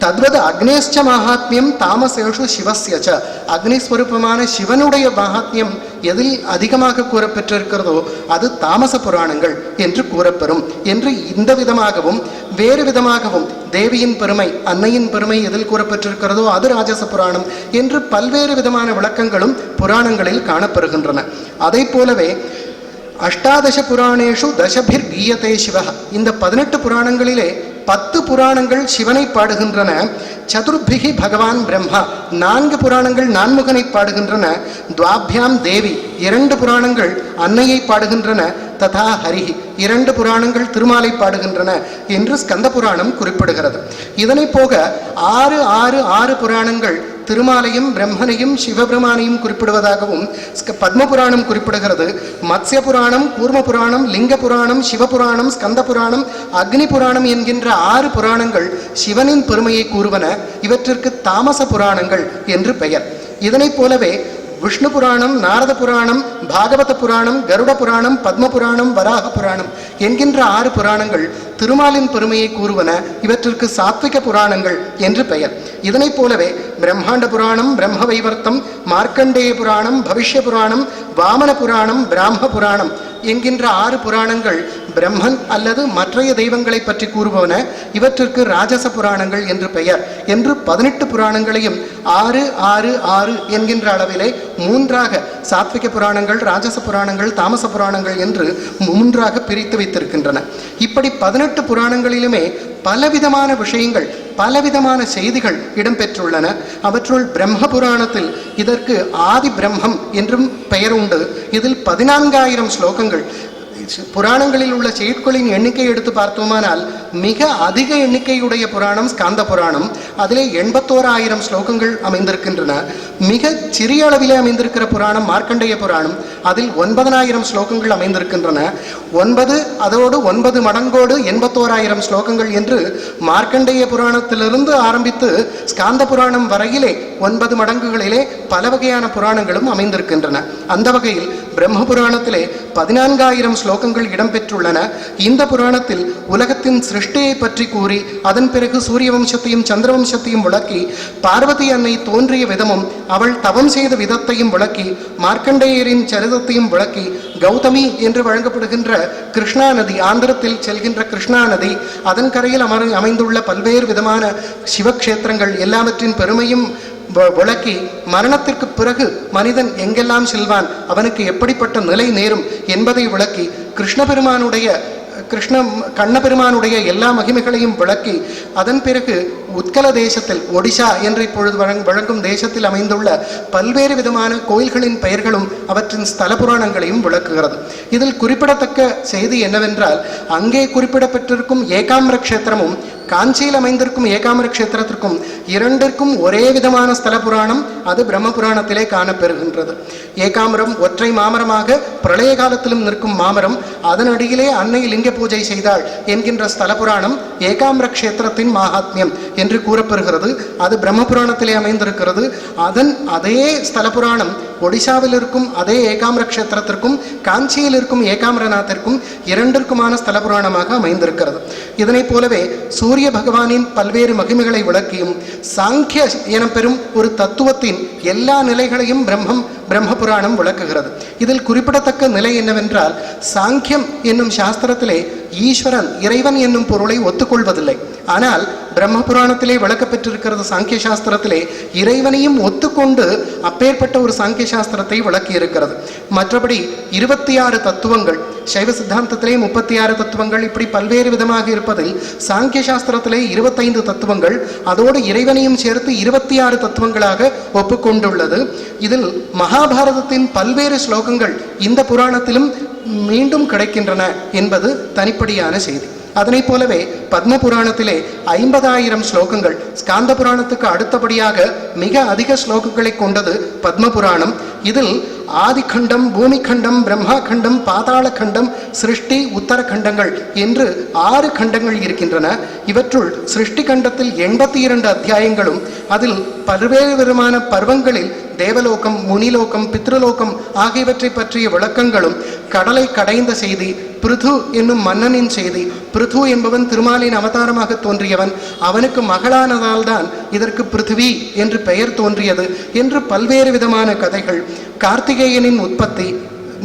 தத்வது அக்னேஷ்ச மகாத்மியம் தாமசேஷு சிவஸ்யச்ச, அக்னிஸ்வரூபமான சிவனுடைய மகாத்மியம் எதில் அதிகமாக கூறப்பெற்றிருக்கிறதோ அது தாமச புராணங்கள் என்று கூறப்பெறும் என்று இந்த விதமாகவும் வேறு விதமாகவும் தேவியின் பெருமை அன்னையின் பெருமை எதில் கூறப்பெற்றிருக்கிறதோ அது ராஜச புராணம் என்று பல்வேறு விதமான விளக்கங்களும் புராணங்களில் காணப்பெறுகின்றன. அதை போலவே அஷ்டாதச புராணேஷு தசபிர் கீயதே சிவ, இந்த 18 புராணங்களிலே 10 புராணங்கள் சிவனை பாடுகின்றன. சதுர்பிகி பகவான் பிரம்மா, 4 புராணங்கள் நான்முகனை பாடுகின்றன. துவாபியாம் தேவி, 2 புராணங்கள் அன்னையை பாடுகின்றன. ததா ஹரிஹி, 2 புராணங்கள் திருமாலை பாடுகின்றன என்று ஸ்கந்த புராணம் குறிப்பிடுகிறது. இதனை போக 6 புராணங்கள் திருமாலையும் பிரம்மனையும் சிவபெருமானையும் குறிப்பிடுவதாகவும் பத்ம புராணம் குறிப்பிடுகிறது. மத்ஸ்ய புராணம், கூர்ம புராணம், லிங்க புராணம், சிவபுராணம், ஸ்கந்த புராணம், அக்னி புராணம் என்கின்ற 6 புராணங்கள் சிவனின் பெருமையை கூறுவன. இவற்றிற்கு தாமச புராணங்கள் என்று பெயர். இதனை போலவே விஷ்ணு புராணம், நாரத புராணம், பாகவத புராணம், கருட புராணம், பத்ம புராணம், வராக புராணம் என்கின்ற 6 புராணங்கள் திருமாலின் பெருமையை கூறுவன. இவற்றிற்கு சாத்விக புராணங்கள் என்று பெயர். இதனை போலவே பிரம்மாண்ட புராணம், பிரம்ம வைவர்த்தம், மார்க்கண்டேய புராணம், பவிஷ்ய புராணம், வாமன புராணம், பிராம புராணம் என்கின்ற 6 புராணங்கள் பிரம்மன் அல்லது மற்றைய தெய்வங்களை பற்றி கூறுபவன. இவற்றிற்கு ராஜச புராணங்கள் என்று பெயர் என்று 18 புராணங்களையும் 6 என்கின்ற அளவிலே 3ஆக சாத்விக புராணங்கள், ராஜச புராணங்கள், தாமச புராணங்கள் என்று 3ஆக பிரித்து வைத்திருக்கின்றன. இப்படி 18 புராணங்களிலுமே பலவிதமான விஷயங்கள், பலவிதமான செய்திகள் இடம்பெற்றுள்ளன. அவற்றுள் பிரம்ம புராணத்தில் இதற்கு ஆதி பிரம்மம் என்றும் பெயர் உண்டு. இதில் 14,000 ஸ்லோகங்கள். புராணங்களில் உள்ள செய்யுட்களின் எண்ணிக்கை எடுத்து பார்த்தோமானால் மிக அதிக எண்ணிக்கையுடைய புராணம் ஸ்காந்த புராணம். அதிலே 81,000 ஸ்லோகங்கள் அமைந்திருக்கின்றன. மிக சிறிய அளவிலே அமைந்திருக்கிற புராணம் மார்க்கண்டேய புராணம். அதில் 9,000 ஸ்லோகங்கள் அமைந்திருக்கின்றன. 9 அதோடு 9 மடங்கோடு 81,000 ஸ்லோகங்கள் என்று மார்க்கண்டேய புராணத்திலிருந்து ஆரம்பித்து ஸ்காந்த புராணம் வரையிலே 9 மடங்குகளிலே பல வகையான புராணங்களும் அமைந்திருக்கின்றன. அந்த வகையில் பிரம்ம புராணத்திலே 14,000 ஸ்லோகங்கள் இடம்பெற்றுள்ளன. இந்த புராணத்தில் உலகத்தின் சிருஷ்டியை பற்றி கூறி அதன் பிறகு சூரிய வம்சத்தையும் சந்திர வம்சத்தையும் விளக்கி, பார்வதி அன்னை தோன்றிய விதமும் அவள் தவம் செய்த விதத்தையும் விளக்கி, மார்க்கண்டேயரின் சரிதத்தையும் விளக்கி, கௌதமி என்று வழங்கப்படுகின்ற கிருஷ்ணா நதி, ஆந்திரத்தில் செல்கின்ற கிருஷ்ணா நதி, அதன் கரையில் அமைந்துள்ள பல்வேறு விதமான சிவக்ஷேத்திரங்கள் எல்லாவற்றின் பெருமையும் விளக்கி, மரணத்திற்கு பிறகு மனிதன் எங்கெல்லாம் செல்வான், அவனுக்கு எப்படிப்பட்ட நிலை நேரும் என்பதை விளக்கி, கண்ணபெருமானுடைய எல்லா மகிமைகளையும் விளக்கி அதன் பிறகு உத்கல தேசத்தில் ஒடிசா என்று இப்பொழுது வழங்கும் தேசத்தில் அமைந்துள்ள பல்வேறு விதமான கோயில்களின் பெயர்களும் அவற்றின் ஸ்தல புராணங்களையும் விளக்குகிறது. இதில் குறிப்பிடத்தக்க செய்தி என்னவென்றால், அங்கே குறிப்பிடப்பட்டிருக்கும் ஏகாம்பர க்ஷேத்திரமும் காஞ்சியில் அமைந்திருக்கும் ஏகாம்பர க்ஷேத்திரத்திற்கும் இரண்டிற்கும் ஒரே விதமான ஸ்தல புராணம், அது பிரம்ம புராணத்திலே காணப்பெறுகின்றது. ஏகாம்பரம் ஒற்றை மாமரமாக பிரளய காலத்திலும் நிற்கும் மாமரம், அதன் அடியிலே அன்னை லிங்க பூஜை செய்தாள் என்கின்ற ஸ்தல புராணம் ஏகாம்பர க்ஷேத்திரத்தின் மகாத்மியம் என்று கூறப்பெறுகிறது. அது பிரம்ம புராணத்திலே அமைந்திருக்கிறது. அதே ஸ்தல புராணம் ஒடிசாவில் இருக்கும் அதே ஏகாம்பர க்ஷேத்திரத்திற்கும் காஞ்சியில் இருக்கும் ஏகாம்பரநாத்திற்கும் இரண்டிற்குமான ஸ்தல புராணமாக அமைந்திருக்கிறது. இதனைப் போலவே சூரிய பகவானின் பல்வேறு மகிமைகளை விளக்கியும் சாங்கிய எனப்பெறும் ஒரு தத்துவத்தின் எல்லா நிலைகளையும் பிரம்ம புராணம் விளக்குகிறது. இதில் குறிப்பிடத்தக்க நிலை என்னவென்றால், சாங்கியம் என்னும் சாஸ்திரத்திலே ஈஸ்வரன் இறைவன் என்னும் பொருளை ஒத்துக்கொள்வதில்லை. ஆனால் பிரம்ம புராணத்திலே விளக்கப்பெற்றிருக்கிறது சாங்கிய சாஸ்திரத்திலே இறைவனையும் ஒத்துக்கொண்டு அப்பேற்பட்ட ஒரு சாங்கிய சாஸ்திரத்தை விளக்கி இருக்கிறது. மற்றபடி 26 தத்துவங்கள், சைவ சித்தாந்தத்திலே 36 தத்துவங்கள், இப்படி பல்வேறு விதமாக இருப்பதில் சாங்கிய சாஸ்திரத்திலே 25 தத்துவங்கள், அதோடு இறைவனையும் சேர்த்து 26 தத்துவங்களாக ஒப்புக்கொண்டுள்ளது. இதில் மகாபாரதத்தின் பல்வேறு ஸ்லோகங்கள் இந்த புராணத்திலும் மீண்டும் கிடைக்கின்றன என்பது தனிப்படியான செய்தி. அதனைப் போலவே பத்ம புராணத்திலே 50,000 ஸ்லோகங்கள், ஸ்காந்த புராணத்துக்கு அடுத்தபடியாக மிக அதிக ஸ்லோகங்களை கொண்டது பத்ம புராணம். இதில் ஆதிகண்டம், பூமிகண்டம், பிரம்மா கண்டம், பாதாள கண்டம், சிருஷ்டி, உத்தரகண்டங்கள் என்று 6 கண்டங்கள் இருக்கின்றன. இவற்றுள் சிருஷ்டி கண்டத்தில் 82 அத்தியாயங்களும், அதில் பல்வேறு விதமான பர்வங்களில் தேவலோகம், முனிலோகம், பித்ருலோகம் ஆகியவற்றை பற்றிய விளக்கங்களும், கடலை கடைந்த செய்தி, பிருது என்னும் மன்னனின் செய்தி, பிருது என்பவன் திருமாலின் அவதாரமாக தோன்றியவன், அவனுக்கு மகளானதால் தான் இதற்கு பிருத்திவி என்று பெயர் தோன்றியது என்று பல்வேறு விதமான கதைகள், கார்த்திகேயனின் உற்பத்தி,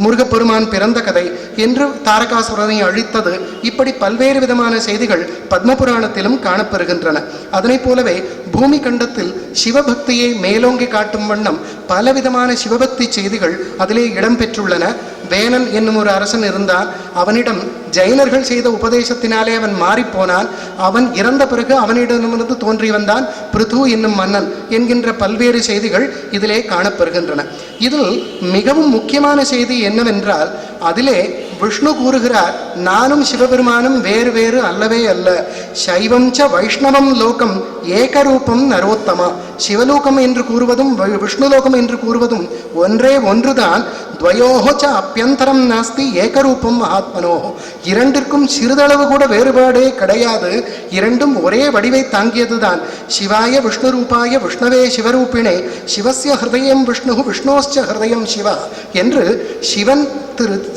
முருகப்பெருமான் பிறந்த கதை என்று தாரகாசுரனை அழித்தது, இப்படி பல்வேறு விதமான செய்திகள் பத்ம புராணத்திலும் காணப்பெறுகின்றன. அதனைப் போலவே பூமி கண்டத்தில் சிவபக்தியை மேலோங்கி காட்டும் வண்ணம் பலவிதமான சிவபக்தி செய்திகள் அதிலே இடம்பெற்றுள்ளன. வேனன் என்னும் ஒரு அரசன் இருந்தான். அவனிடம் ஜைனர்கள் செய்த உபதேசத்தினாலே அவன் மாறிப்போனான். அவன் இறந்த பிறகு அவனிடமிருந்து தோன்றி வந்தான் பிருது என்னும் மன்னன் என்கின்ற பல்வேறு செய்திகள் இதிலே காணப்பெறுகின்றன. இதில் மிகவும் முக்கியமான செய்தி என்னவென்றால், அதிலே விஷ்ணு கூறுகிறார், நானும் சிவபெருமானும் வேறு வேறு அல்லவே அல்ல. சைவம் ச வைஷ்ணவம் லோகம் ஏகரூபம் நரோத்தமா. சிவலோகம் என்று கூறுவதும் விஷ்ணுலோகம் என்று கூறுவதும் ஒன்றே ஒன்றுதான். துவயோஹோ ச அப்பியந்தரம் நாஸ்தி ஏகரூபம் மகாத்மனோஹோ. இரண்டிற்கும் சிறிதளவு கூட வேறுபாடே கிடையாது. இரண்டும் ஒரே வடிவை தாங்கியதுதான். சிவாய விஷ்ணு ரூபாய விஷ்ணவே சிவரூபிணே சிவஸ்ய ஹிருதயம் விஷ்ணு விஷ்ணோஸ்ச ஹிருதயம் சிவா என்று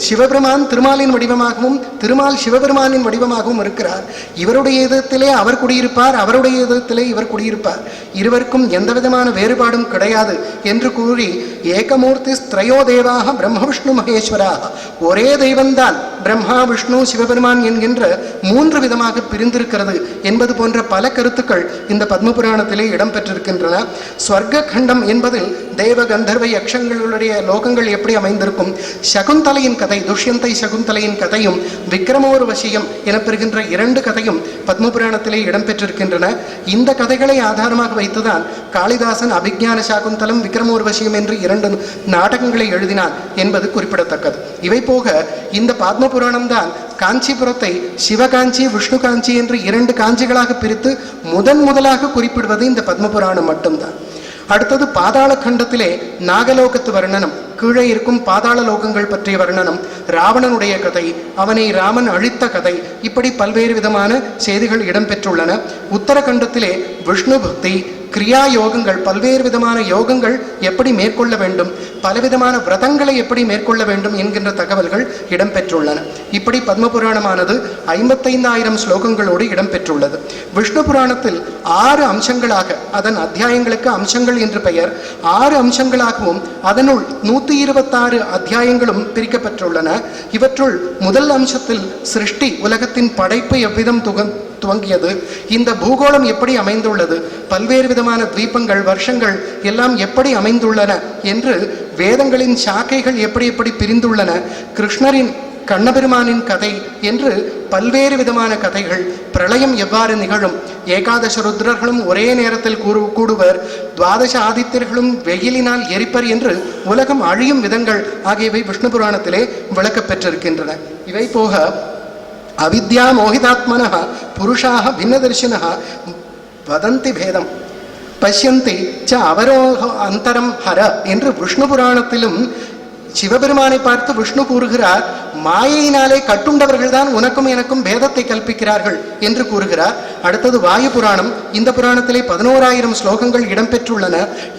சிவபெருமான் திருமாலின் வடிவமாகவும் திருமால் சிவபெருமானின் வடிவமாகவும் இருக்கிறார். இவருடைய இதத்திலே அவர் குடியிருப்பார், அவருடைய இதத்திலே இவர் குடியிருப்பார். இருவருக்கும் எந்த விதமான வேறுபாடும் கிடையாது என்று கூறி, ஏகமூர்த்தி ஸ்திரயோ தேவாக பிரம்ம விஷ்ணு மகேஸ்வராக, ஒரே தெய்வம்தான் பிரம்மா விஷ்ணு சிவபெருமான் என்கின்ற 3 விதமாக பிரிந்திருக்கிறது என்பது போன்ற பல கருத்துக்கள் இந்த பத்ம புராணத்திலே இடம்பெற்றிருக்கின்றன. ஸ்வர்க கண்டம் என்பதில் தேவ கந்தர்வ யக்ஷங்களுடைய லோகங்கள் எப்படி அமைந்திருக்கும், சகுந்தலையின் கதை, துஷ்யந்தை சகுந்தலையின் கதையும் விக்ரமோர்வசியம் எனப்பெறுகின்ற 2 கதையும் பத்ம புராணத்திலே இடம்பெற்றிருக்கின்றன. இந்த கதைகளை ஆதாரமாக வைத்துதான் காளிதாசன் அபிஞான சாகுந்தலம், விக்ரமோர்வசியம் என்று 2 நாடகங்களை எழுதினான் என்பது குறிப்பிடத்தக்கது. இவை போக இந்த பத்ம புராணம் தான் காஞ்சிபுரத்தை சிவகாஞ்சி, விஷ்ணு காஞ்சி என்று 2 காஞ்சிகளாக பிரித்து முதலாக குறிப்பிடுவது இந்த பத்ம புராணம் மட்டும்தான். அடுத்தது பாதாள கண்டத்திலே நாகலோகத்து வர்ணனம், கீழே இருக்கும் பாதாள லோகங்கள் பற்றிய வர்ணனம், ராவணனுடைய கதை, அவனை ராமன் அழித்த கதை, இப்படி பல்வேறு விதமான செய்திகள் இடம்பெற்றுள்ளன. உத்தரகண்டத்திலே விஷ்ணு பக்தி, கிரியா யோகங்கள், பல்வேறு விதமான யோகங்கள் எப்படி மேற்கொள்ள வேண்டும், பலவிதமான விரதங்களை எப்படி மேற்கொள்ள வேண்டும் என்கின்ற தகவல்கள் இடம்பெற்றுள்ளன. இப்படி பத்ம புராணமானது 55,000 ஸ்லோகங்களோடு இடம்பெற்றுள்ளது. விஷ்ணு புராணத்தில் 6 அம்சங்களாக, அதன் அத்தியாயங்களுக்கு அம்சங்கள் என்று பெயர், 6 அம்சங்களாகவும் அதனுள் 126 அத்தியாயங்களும் பிரிக்கப்பட்டுள்ளன. இவற்றுள் முதல் அம்சத்தில் சிருஷ்டி, உலகத்தின் படைப்பு எவ்விதம் துவங்கியது, இந்த பூகோளம் எப்படி அமைந்துள்ளது, பல்வேறு விதமான தீபங்கள், வருஷங்கள் எல்லாம் எப்படி அமைந்துள்ளன என்று வேதங்களின் சாக்கைகள் எப்படி எப்படி பிரிந்துள்ளன, கிருஷ்ணரின் கண்ணபெருமானின் கதை என்று பல்வேறு விதமான கதைகள், பிரளயம் எவ்வாறு நிகழும், ஏகாதச ருத்ரர்களும் ஒரே நேரத்தில் கூடுவர், துவாதச ஆதித்யர்களும் வெயிலினால் எரிப்பர் என்று உலகம் அழியும் விதங்கள் ஆகியவை விஷ்ணு புராணத்திலே விளக்கப் பெற்றிருக்கின்றன. இவை போக அவித்யா மோகிதாத்மன புருஷாக பின்னதர்ஷின வதந்தி பேதம் பஷ்யந்தி ச அவரோக அந்தரம் ஹர என்று விஷ்ணு புராணத்திலும் சிவபெருமானை பார்த்து விஷ்ணு கூறுகிறார், மாயையினாலே கட்டுண்டவர்கள் தான் உனக்கும் எனக்கும் பேதத்தை கல்பிக்கிறார்கள் என்று கூறுகிறார். அடுத்தது வாயு புராணம். இந்த புராணத்திலே 11,000 ஸ்லோகங்கள் இடம்பெற்றுள்ளன.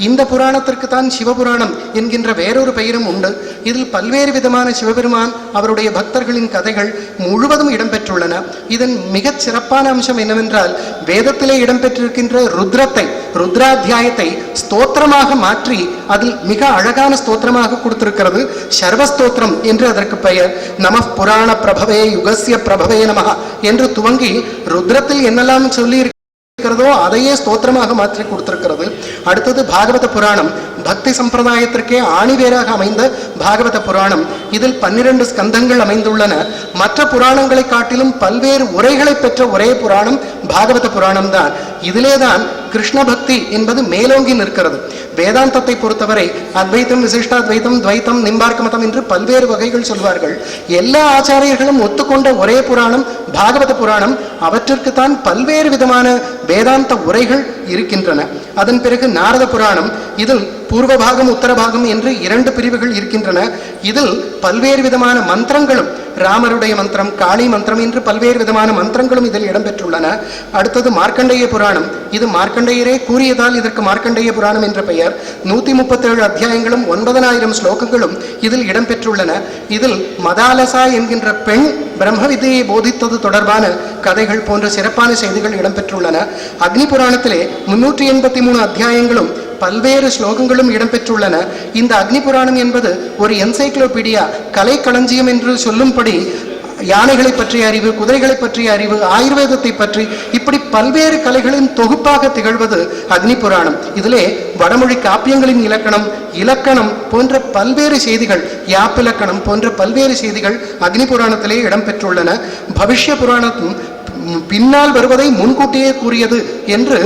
இந்த புராணத்திற்கு தான் சிவபுராணம் என்கின்ற வேறொரு பெயரும் உண்டு. இதில் பல்வேறு விதமான சிவபெருமான் அவருடைய பக்தர்களின் கதைகள் முழுவதும் இடம்பெற்றுள்ளன. இதன் மிகச் சிறப்பான அம்சம் என்னவென்றால், வேதத்திலே இடம்பெற்றிருக்கின்ற ருத்ரத்தை, ருத்ராத்தியாயத்தை ஸ்தோத்திரமாக மாற்றி அதில் மிக அழகான ஸ்தோத்திரமாக கொடுத்திருக்கிறது. சர்வஸ்தோத்திரம் என்று அதற்கு பெயர். நம புராண பிரபவே யுகஸ்ய பிரபவே நமஹ என்று துவங்கி ருத்ரத்தில் என்னெல்லாம் சொல்லி இருக்கிறதோ அதையே ஸ்தோத்திரமாக மாற்றி கொடுத்திருக்கிறது. அடுத்தது பாகவத புராணம். பக்தி சம்பிரதாயத்திற்கே ஆணிவேராக அமைந்த பாகவத புராணம். இதில் 12 ஸ்கந்தங்கள் அமைந்துள்ளன. மற்ற புராணங்களை காட்டிலும் பல்வேறு உரைகளை பெற்ற ஒரே புராணம் பாகவத புராணம் தான். இதிலேதான் கிருஷ்ண பக்தி என்பது மேலோங்கி நிற்கிறது. வேதாந்தத்தை பொறுத்தவரை அத்வைத்தம், விசிஷ்டாத்வைத்தம், துவைத்தம், நிம்பார்க்க மதம் என்று பல்வேறு வகைகள் சொல்வார்கள். எல்லா ஆச்சாரியர்களும் ஒத்துக்கொண்ட ஒரே புராணம் பாகவத புராணம். அவற்றிற்குத்தான் பல்வேறு விதமான வேதாந்த உரைகள் இருக்கின்றன. அதன் பிறகு நாரத புராணம். இதில் பூர்வபாகம் உத்தரபாகம் என்று 2 பிரிவுகள் இருக்கின்றன. இதில் பல்வேறு விதமான மந்திரங்களும், ராமருடைய மந்திரம், காளி மந்திரம் என்று பல்வேறு விதமான மந்திரங்களும் இதில் இடம்பெற்றுள்ளன. அடுத்தது மார்க்கண்டேய புராணம். இது மார்க்கண்டேயரே கூறியதால் இதற்கு மார்க்கண்டேய புராணம் என்ற பெயர். 137 அத்தியாயங்களும் 9,000 ஸ்லோகங்களும் இதில் இடம்பெற்றுள்ளன. இதில் மதாலசா என்கின்ற பெண் பிரம்ம வித்தையை போதித்தது தொடர்பான கதைகள் போன்ற சிறப்பான செய்திகள் இடம்பெற்றுள்ளன. அக்னி புராணத்திலே 383 அத்தியாயங்களும் பல்வேறு ஸ்லோகங்களும் இடம்பெற்றுள்ளன. இந்த அக்னி புராணம் என்பது ஒரு என்சைக்ளோபீடியா, கலை களஞ்சியம் என்று சொல்லும்படி யானைகளை பற்றிய அறிவு, குதிரைகளை பற்றிய அறிவு, ஆயுர்வேதத்தை பற்றி இப்படி பல்வேறு கலைகளின் தொகுப்பாக திகழ்வது அக்னி புராணம். இதிலே வடமொழி காப்பியங்களின் இலக்கணம், இலக்கணம் போன்ற பல்வேறு செய்திகள், யாப்பிலக்கணம் போன்ற பல்வேறு செய்திகள் அக்னி புராணத்திலே இடம்பெற்றுள்ளன. பவிஷ்ய புராணத்தும் பின்னால் வருவதை முன்கூட்டியே கூறியது என்று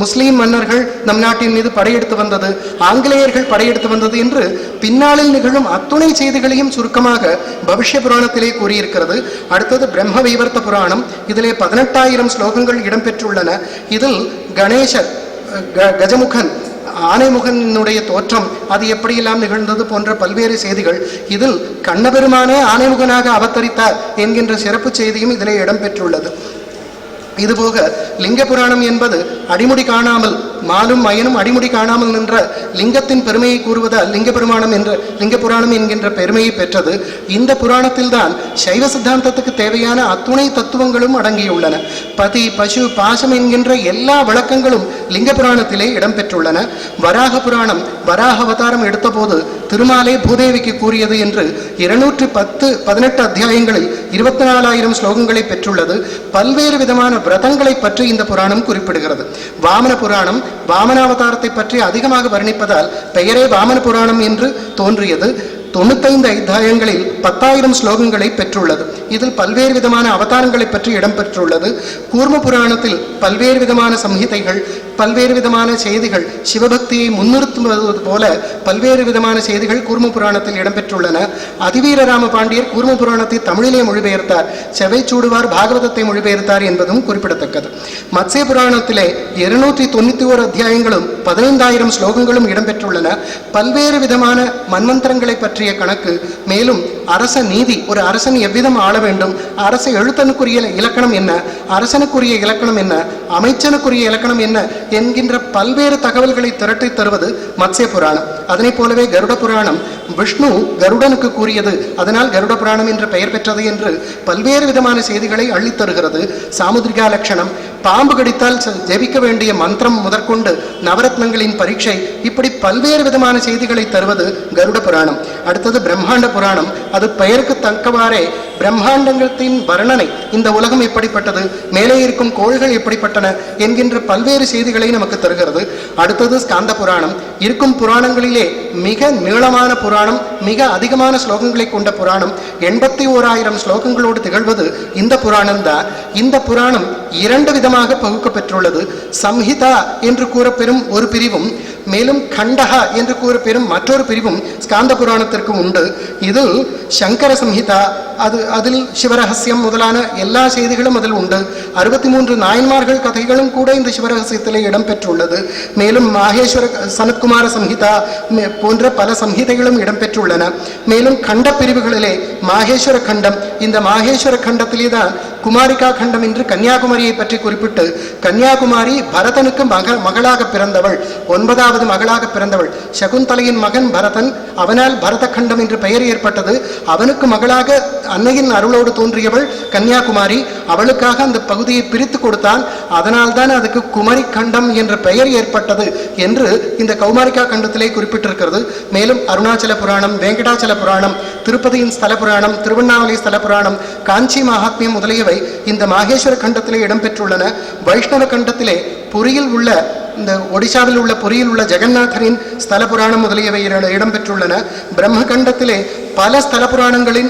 முஸ்லீம் மன்னர்கள் நம் நாட்டின் மீது படையெடுத்து வந்தது, ஆங்கிலேயர்கள் படையெடுத்து வந்தது என்று பின்னாளில் நிகழும் அத்துணை செய்திகளையும் சுருக்கமாக பவிஷ்ய புராணத்திலே கூறியிருக்கிறது. அடுத்தது பிரம்ம வைவர்த்த புராணம். இதிலே 18,000 ஸ்லோகங்கள் இடம்பெற்றுள்ளன. இதில் கணேசர், கஜமுகன், ஆனைமுகனுடைய தோற்றம், அது எப்படியெல்லாம் நிகழ்ந்தது போன்ற பல்வேறு செய்திகள். இதில் கண்ணபெருமானே ஆனைமுகனாக அவதரித்தார் என்கின்ற சிறப்பு செய்தியும் இதிலே இடம்பெற்றுள்ளது. இதுபோக லிங்க புராணம் என்பது அடிமுடி காணாமல், மாலும் மயனும் அடிமுடி காணாமல் நின்ற லிங்கத்தின் பெருமையை கூறுவதால் லிங்க பெருமானம் என்ற லிங்க புராணம் என்கின்ற பெருமையை பெற்றது. இந்த புராணத்தில் தான் சைவ சித்தாந்தத்துக்கு தேவையான அத்துணை தத்துவங்களும் அடங்கியுள்ளன. பதி, பசு, பாசம் என்கின்ற எல்லா விளக்கங்களும் லிங்க புராணத்திலே இடம்பெற்றுள்ளன. வராக புராணம் வராக அவதாரம் எடுத்தபோது திருமாலே பூதேவிக்கு கூறியது என்று 218 அத்தியாயங்களில் 24,000 ஸ்லோகங்களை பெற்றுள்ளது. பல்வேறு விதமான விரதங்களை பற்றி இந்த புராணம் குறிப்பிடுகிறது. வாமன புராணம் வாமனாவதாரத்தை பற்றி அதிகமாக வர்ணிப்பதால் பெயரே வாமன புராணம் என்று தோன்றியது. 95 அத்தியாயங்களில் 10,000 ஸ்லோகங்களை பெற்றுள்ளது. இதில் பல்வேறு விதமான அவதாரங்களை பற்றி இடம்பெற்றுள்ளது. கூர்ம புராணத்தில் பல்வேறு விதமான சம்ஹிதைகள், பல்வேறு விதமான செய்திகள், சிவபக்தியை முன்னிறுத்துவது போல பல்வேறு விதமான செய்திகள் கூர்ம புராணத்தில் இடம்பெற்றுள்ளன. அதிவீரராம பாண்டியர் கூர்ம புராணத்தை தமிழிலே மொழிபெயர்த்தார், செவைச்சூடுவார் பாகவதத்தை மொழிபெயர்த்தார் என்பதும் குறிப்பிடத்தக்கது. மத்ஸ்ய புராணத்திலே 291 அத்தியாயங்களும் 15,000 ஸ்லோகங்களும் இடம்பெற்றுள்ளன. பல்வேறு விதமான மன்வந்திரங்களை பற்றிய கணக்கு, மேலும் அரச நீதி, ஒரு அரசன் எவ்விதம் ஆள வேண்டும், அரச எழுத்தனுக்குரிய இலக்கணம் என்ன, அரசனுக்குரிய இலக்கணம் என்ன, அமைச்சனுக்குரிய இலக்கணம் என்ன என்கின்ற பல்வேறு தகவல்களை திரட்டி தருவது மத்ஸ்ய புராணம். அதனை போலவே கருட புராணம் விஷ்ணு கருடனுக்கு கூறியது, அதனால் கருட புராணம் என்ற பெயர் பெற்றது என்று பல்வேறு விதமான செய்திகளை அள்ளித்தருகிறது. சாமுத்ரிகா லட்சணம், பாம்பு கடித்தால் ஜெபிக்க வேண்டிய மந்திரம் முதற்கொண்டு நவரத்னங்களின் பரீட்சை, இப்படி பல்வேறு விதமான செய்திகளை தருவது கருட புராணம். அடுத்தது பிரம்மாண்ட புராணம். அது பெயருக்கு தக்கவாறே பிரம்மாண்டத்தின் வர்ணனை, இந்த உலகம் எப்படிப்பட்டது, மேலே இருக்கும் கோள்கள் எப்படிப்பட்டன என்கின்ற பல்வேறு செய்திகளை நமக்கு தருகிறது. அடுத்தது ஸ்காந்த புராணம். இருக்கும் புராணங்களிலே மிக நீளமான புராணம், மிக அதிகமான ஸ்லோகங்களை கொண்ட புராணம், 81,000 ஸ்லோகங்களோடு திகழ்வது இந்த புராணம் தான். இந்த புராணம் 2 விதமாக பகுக்கப்பெற்றுள்ளது. சம்ஹிதா என்று கூறப்பெறும் ஒரு பிரிவும், மேலும் கண்டகா என்று கூறப்பெறும் மற்றொரு பிரிவும் ஸ்காந்த புராணத்திற்கு உண்டு. இது சங்கர சம்ஹிதா, அதில் சிவரகசியம் முதலான எல்லா செய்திகளும் அதில் உண்டு. 63 நாயன்மார்கள் கதைகளும் கூட இந்த சிவரகசியத்திலே இடம்பெற்றுள்ளது. மேலும் மாகேஸ்வர சனத்குமார சம்ஹிதா போன்ற பல சம்ஹிதைகளும் இடம்பெற்றுள்ளன. மேலும் கண்ட பிரிவுகளிலே மாகேஸ்வர கண்டம், இந்த மாகேஸ்வர கண்டத்திலே தான் குமாரிகா கண்டம் என்று கன்னியாகுமரியை பற்றி குறிப்பிட்டு, கன்னியாகுமாரி பரதனுக்கு மகளாக பிறந்தவள், 9வது மகளாக பிறந்தவள். சகுந்தலையின் மகன் பரதன், அவனால் பரத கண்டம் என்று பெயர் ஏற்பட்டது. அவனுக்கு மகளாக அன்னையின் அருளோடு தோன்றியவள் கன்னியாகுமாரி. அவளுக்காக அந்த பகுதியை பிரித்து கொடுத்தான். அதனால் தான் அதுக்கு குமரி கண்டம் என்ற பெயர் ஏற்பட்டது என்று இந்த கௌமாரிகா கண்டத்திலே குறிப்பிட்டிருக்கிறது. மேலும் அருணாச்சல புராணம், வெங்கடாச்சல புராணம், திருப்பதியின் ஸ்தல புராணம், திருவண்ணாமலை ஸ்தல புராணம், காஞ்சி மகாத்மியம் முதலியவை இந்த மாகேஸ்வர கண்டத்திலே இடம்பெற்றுள்ளன. வைஷ்ணவ கண்டத்திலே புரியில் உள்ள, இந்த ஒடிசாவில் உள்ள புரியில் உள்ள ஜெகநாதரின் ஸ்தல புராணம் முதலியவை இடம்பெற்றுள்ளன. பிரம்ம கண்டத்திலே பல ஸ்தல புராணங்களின்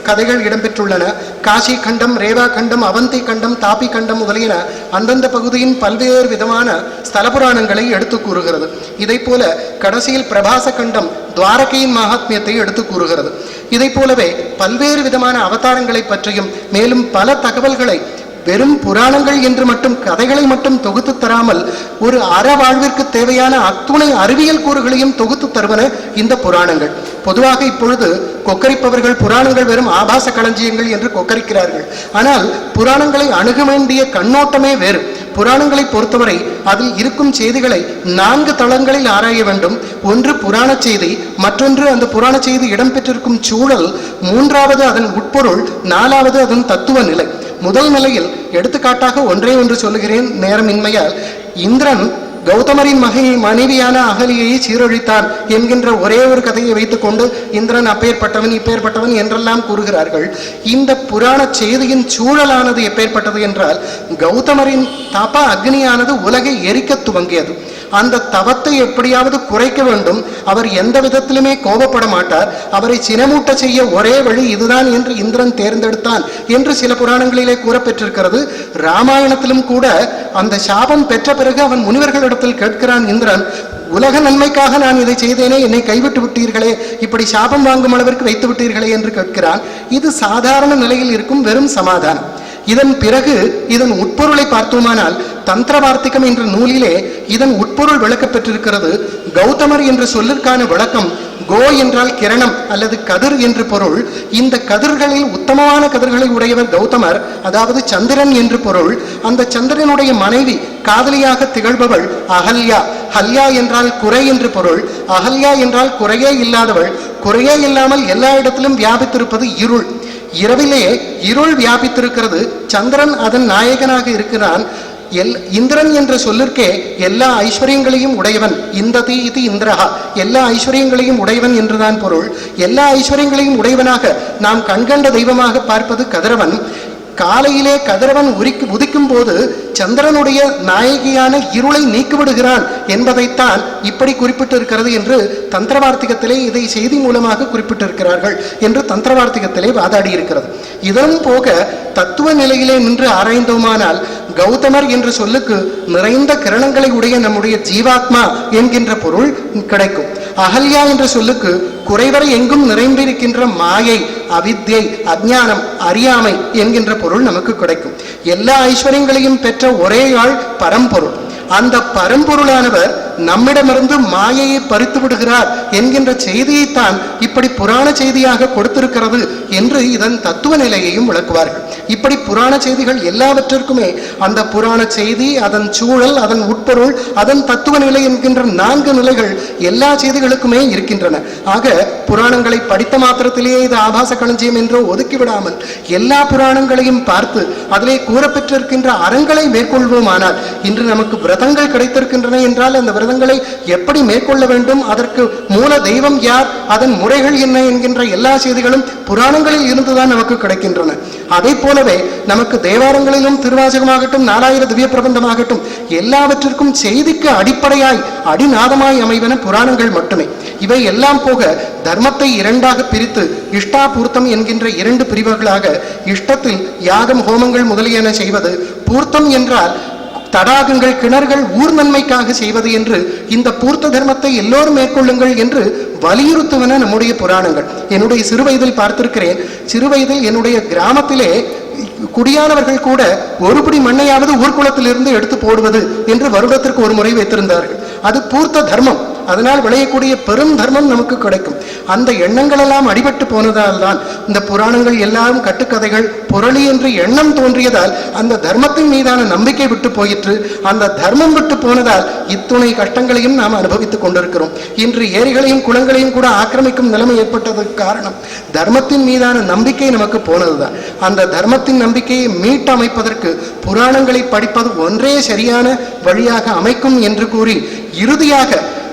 கதைகள் இடம்பெற்றுள்ளன. காசி கண்டம், ரேவா கண்டம், அவந்தி கண்டம், தாபி கண்டம் முதலியன அந்தந்த பகுதியின் பல்வேறு விதமான ஸ்தல புராணங்களை எடுத்து கூறுகிறது. இதை போல கடைசியில் பிரபாச கண்டம் துவாரகையின் மகாத்மியத்தை எடுத்து கூறுகிறது. இதை போலவே பல்வேறு விதமான அவதாரங்களை பற்றியும் மேலும் பல தகவல்களை வெறும் புராணங்கள் என்று மட்டும் கதைகளை மட்டும் தொகுத்து தராமல் ஒரு அற வாழ்விற்கு தேவையான அத்துணை அறிவியல் கூறுகளையும் தொகுத்து தருவன இந்த புராணங்கள். பொதுவாக இப்பொழுது கொக்கரிப்பவர்கள் புராணங்கள் வெறும் ஆபாச களஞ்சியங்கள் என்று கொக்கரிக்கிறார்கள். ஆனால் புராணங்களை அணுக வேண்டிய கண்ணோட்டமே வேறு. புராணங்களை பொறுத்தவரை அதில் இருக்கும் செய்திகளை 4 தளங்களில் ஆராய வேண்டும். ஒன்று புராண செய்தி, மற்றொன்று அந்த புராண செய்தி இடம்பெற்றிருக்கும் சூழல், 3வது அதன் உட்பொருள், 4வது அதன் தத்துவ நிலை. முதல் நிலையில் எடுத்துக்காட்டாக ஒன்றே ஒன்று சொல்லுகிறேன், நேரமின்மையால். இந்திரன் கௌதமரின் மனைவியான அகலியை சீரழித்தான் என்கின்ற ஒரே ஒரு கதையை வைத்துக்கொண்டு இந்திரன் அப்பேற்பட்டவன் இப்பேற்பட்டவன் என்றெல்லாம் கூறுகிறார்கள். இந்த புராண செய்தியின் சூழலானது எப்பேற்பட்டது என்றால், கௌதமரின் தப அக்னியானது உலகை எரிக்க துவங்கியது. அந்த தவத்தை எப்படியாவது குறைக்க வேண்டும். அவர் எந்த விதத்திலுமே கோபப்பட மாட்டார். அவரை சினமூட்ட செய்ய ஒரே வழி இதுதான் என்று இந்திரன் தேர்ந்தெடுத்தான் என்று சில புராணங்களிலே கூறப்பெற்றிருக்கிறது. ராமாயணத்திலும் கூட அந்த சாபம் பெற்ற பிறகு அவன் முனிவர்களிடத்தில் கேட்கிறான் இந்திரன், உலக நன்மைக்காக நான் இதை செய்தேனே, என்னை கைவிட்டு விட்டீர்களே, இப்படி சாபம் வாங்கும் அளவிற்கு வைத்து விட்டீர்களே என்று கேட்கிறான். இது சாதாரண நிலையில் இருக்கும் வெறும் சமாதானம். இதன் பிறகு இதன் உட்பொருளை பார்த்தோமானால், தந்திரவார்த்திகம் என்ற நூலிலே இதன் உட்பொருள் விளக்கப்பெற்றிருக்கிறது. கௌதமர் என்ற சொல்லிற்கான விளக்கம், கோ என்றால் கிரணம் அல்லது கதிர் என்று பொருள். இந்த கதிர்களில் உத்தமமான கதிர்களை உடையவர் கௌதமர், அதாவது சந்திரன் என்று பொருள். அந்த சந்திரனுடைய மனைவி காதலியாக திகழ்பவள் அகல்யா. ஹல்யா என்றால் குறை என்று பொருள். அகல்யா என்றால் குறையே இல்லாதவள். குறையே இல்லாமல் எல்லா இடத்திலும் வியாபித்திருப்பது இருள். இரவிலே இருள் வியாபித்திருக்கிறது. சந்திரன் அதன் நாயகனாக இருக்கிறான். இந்திரன் என்ற சொல்லிற்கே எல்லா ஐஸ்வர்யங்களையும் உடையவன், இந்ததி இது இந்திரஹா, எல்லா ஐஸ்வர்யங்களையும் உடையவன் என்றுதான் பொருள். எல்லா ஐஸ்வர்யங்களையும் உடையவனாக நாம் கண்கண்ட தெய்வமாக பார்ப்பது கதிரவன். காலையிலே கதிரவன் உதிக்கும் போது சந்திரனுடைய நாயகியான இருளை நீக்கிவிடுகிறான் என்பதைத்தான் இப்படி குறிப்பிட்டிருக்கிறது என்று தந்திரவார்த்திகத்திலே இதை செய்தி மூலமாக குறிப்பிட்டிருக்கிறார்கள் என்று தந்திரவார்த்திகத்திலே வாதாடி இருக்கிறது. இதனும் போக தத்துவ நிலையிலே நின்று ஆராய்ந்தோமானால், கௌதமர் என்ற சொல்லுக்கு நிறைந்த கிரணங்களை உடைய நம்முடைய ஜீவாத்மா என்கின்ற பொருள் கிடைக்கும். அகல்யா என்ற சொல்லுக்கு குறைவரை எங்கும் நிறைந்திருக்கின்ற மாயை, அவித்யை, அஞ்ஞானம், அறியாமை என்கின்ற பொருள் நமக்கு கிடைக்கும். எல்லா ஐஸ்வர்யங்களையும் பெற்ற ஒரே ஆள் பரம்பொருள். அந்த பரம்பொருளானவர் நம்மிடமிருந்து மாயையை பறித்து விடுகிறார் என்கின்ற செய்தியைத்தான் இப்படி புராண செய்தியாக கொடுத்திருக்கிறது என்று இதன் தத்துவ நிலையையும் விளக்குவார்கள். இப்படி புராண செய்திகள் எல்லாவற்றிற்குமே அந்த புராண செய்தி, அதன் சூழல், அதன் உட்பொருள், அதன் தத்துவ நிலை என்கின்ற 4 நிலைகள் எல்லா செய்திகளுக்குமே இருக்கின்றன. ஆக புராணங்களை படித்த மாத்திரத்திலேயே இது ஆபாச களஞ்சியம் என்று ஒதுக்கிவிடாமல் எல்லா புராணங்களையும் பார்த்து அதிலே கூறப்பெற்றிருக்கின்ற அறங்களை மேற்கொள்வோமானால், இன்று நமக்கு விரதங்கள் கிடைத்திருக்கின்றன என்றால் அந்த விரதங்களை எப்படி மேற்கொள்ள வேண்டும், அதற்கு மூல தெய்வம் யார், அதன் முறைகள் என்ன என்கின்ற எல்லா செய்திகளும் புராணங்களில் இருந்துதான் நமக்கு கிடைக்கின்றன. அதை போலவே நமக்கு தேவாரங்களிலும் திருவாசகமாகட்டும் 4000 திவ்ய பிரபந்தமாகட்டும் எல்லாவற்றிற்கும் செய்திக்கு அடிப்படையாய் அடிநாதமாய் அமைவன புராணங்கள் மட்டுமே. இவை எல்லாம் போக தர்மத்தை இரண்டாக பிரித்து இஷ்டாபூர்த்தம் என்கின்ற 2 பிரிவுகளாக, இஷ்டத்தில் யாகம் ஹோமங்கள் முதலியன செய்வது, பூர்த்தம் என்றால் தடாகங்கள் கிணறுகள் ஊர் நன்மைக்காக செய்வது என்று இந்த பூர்த்த தர்மத்தை எல்லோரும் மேற்கொள்ளுங்கள் என்று வலியுறுத்துவன நம்முடைய புராணங்கள். என்னுடைய சிறுவயதில் பார்த்திருக்கிறேன். சிறுவயதில் என்னுடைய கிராமத்திலே குடியானவர்கள் கூட ஒருபடி மண்ணையாவது ஊர்குளத்திலிருந்து எடுத்து போடுவது என்று வருடத்திற்கு ஒரு முறை வைத்திருந்தார்கள். அது பூர்த்த தர்மம். அதனால் விளையக்கூடிய பெரும் தர்மம் நமக்கு கிடைக்கும். அந்த எண்ணங்கள் எல்லாம் அடிபட்டு போனதால் தான் இந்த புராணங்கள் எல்லாரும் கட்டுக்கதைகள் புரளி என்று எண்ணம் தோன்றியதால் அந்த தர்மத்தின் மீதான நம்பிக்கை விட்டு போயிற்று. அந்த தர்மம் விட்டு போனதால் இத்துணை கஷ்டங்களையும் நாம் அனுபவித்துக் கொண்டிருக்கிறோம். இன்று ஏரிகளையும் குளங்களையும் கூட ஆக்கிரமிக்கும் நிலைமை ஏற்பட்டதற்கு காரணம் தர்மத்தின் மீதான நம்பிக்கை நமக்கு போனதுதான். அந்த தர்மத்தின் நம்பிக்கையை மீட்டமைப்பதற்கு புராணங்களை படிப்பது ஒன்றே சரியான வழியாக அமைக்கும் என்று கூறி இறுதியாக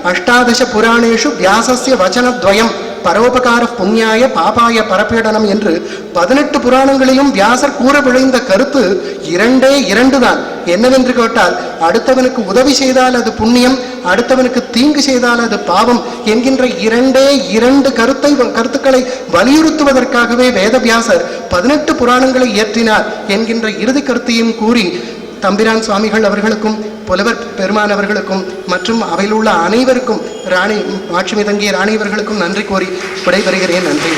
அஷ்டாதச புராணேஷு வியாசஸ்ய வச்சனத்வயம் பரோபகார புண்ணியாய பாபாய பரப்பீடனம் என்று 18 புராணங்களிலும் வியாசர் கூற விளைந்த கருத்து 2 தான். என்னவென்று கேட்டால், அடுத்தவனுக்கு உதவி செய்தால் அது புண்ணியம், அடுத்தவனுக்கு தீங்கு செய்தால் அது பாவம் என்கின்ற 2 கருத்துக்களை வலியுறுத்துவதற்காகவே வேதவியாசர் 18 புராணங்களை இயற்றினார் என்கின்ற இறுதி கருத்தையும் கூறி தம்பிரான் சுவாமிகள் அவர்களுக்கும் புலவர் பெருமான் அவர்களுக்கும் மற்றும் அவையில் உள்ள அனைவருக்கும் ராணி மாட்சிமை தங்கிய ராணி அவர்களுக்கும் நன்றி கோரி விடைபெறுகிறேன். நன்றி.